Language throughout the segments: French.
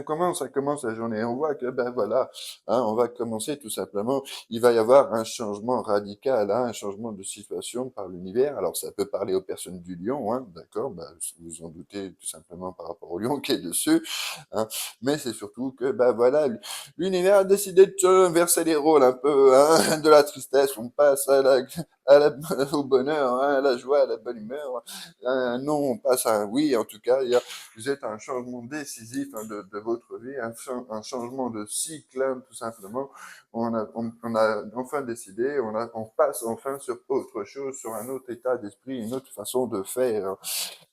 comment ça commence la journée? On voit que, ben voilà, hein, on va commencer tout simplement, il va y avoir un changement radical, hein, un changement de situation par l'univers. Alors ça peut parler aux personnes du lion, hein, d'accord, ben, vous vous en doutez tout simplement par rapport au lion qui est dessus, hein, mais c'est surtout que, ben voilà, l'univers a décidé de verser les rôles un peu, hein, de la tristesse, on passe au bonheur, hein, à la joie, à la bonne humeur, un non, on passe à un oui, en tout cas, vous êtes un changement décisif, hein, de votre vie, un changement de cycle, hein, tout simplement. On a enfin décidé, on passe enfin sur autre chose, sur un autre état d'esprit, une autre façon de faire, hein.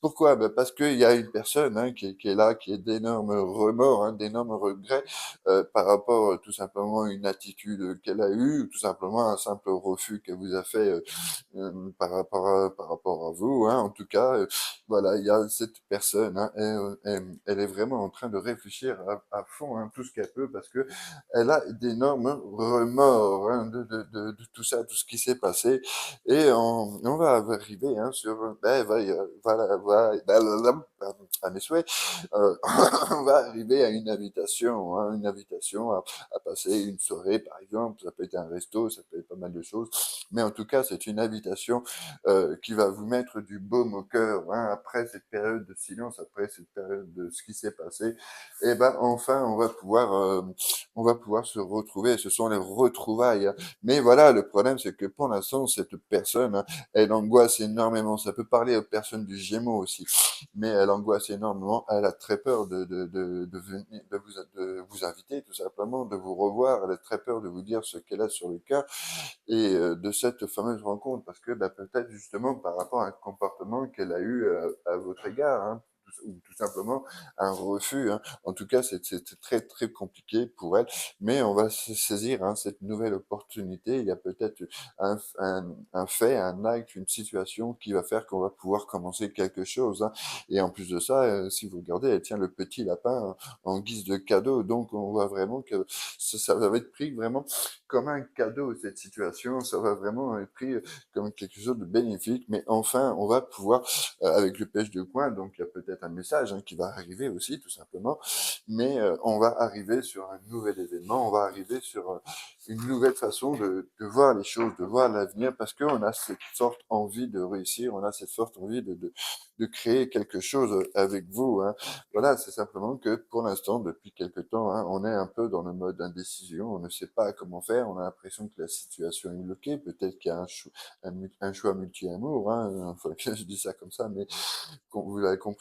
Pourquoi? Ben parce qu'il y a une personne, hein, qui est là, qui est d'énormes remords, hein, d'énormes regrets, par rapport, tout simplement à une attitude, qu'elle a eue, ou tout simplement un simple refus qu'elle vous a fait, par rapport à vous, hein. En tout cas, voilà, il y a cette personne, hein, elle est vraiment en train de réfléchir à fond, hein, tout ce qu'elle peut, parce que elle a d'énormes remords, hein, de tout ça, tout ce qui s'est passé, et on va arriver, hein, sur, ben, pardon, à mes souhaits, on va arriver à une invitation, hein, une invitation à passer une soirée, par exemple. Ça peut être un resto, ça peut être pas mal de choses, mais en tout cas, c'est une invitation, qui va vous mettre du baume au cœur, hein, après cette période de silence, après cette période de ce qui s'est passé. Et ben, enfin, on va pouvoir se retrouver. Ce sont les retrouvailles, hein. Mais voilà, le problème, c'est que pour l'instant, cette personne, hein, elle angoisse énormément. Ça peut parler aux personnes du Gémeaux aussi, mais elle angoisse énormément. Elle a très peur de venir, de vous inviter, tout simplement, de vous revoir. Elle a très peur de vous dire ce qu'elle a sur le cœur, et de cette fameuse rencontre, parce que, bah, peut-être justement par rapport à un comportement qu'elle a eu, à votre égard, hein, ou tout simplement un refus, hein. En tout cas, c'est très, très compliqué pour elle, mais on va saisir, hein, cette nouvelle opportunité. Il y a peut-être un fait, un acte, une situation qui va faire qu'on va pouvoir commencer quelque chose, hein. Et en plus de ça, si vous regardez, elle tient le petit lapin, hein, en guise de cadeau, donc on voit vraiment que ça va être pris vraiment comme un cadeau, cette situation. Ça va vraiment être pris, comme quelque chose de bénéfique, mais enfin, on va pouvoir, avec le pêche de coin, donc il y a peut-être un message, hein, qui va arriver aussi, tout simplement, mais on va arriver sur un nouvel événement, on va arriver sur, une nouvelle façon de voir les choses, de voir l'avenir, parce qu'on a cette forte envie de réussir, on a cette forte envie de créer quelque chose avec vous, hein. Voilà, c'est simplement que pour l'instant, depuis quelque temps, hein, on est un peu dans le mode indécision, on ne sait pas comment faire, on a l'impression que la situation est bloquée, peut-être qu'il y a un choix multi-amour, hein, enfin, je dis ça comme ça, mais vous l'avez compris.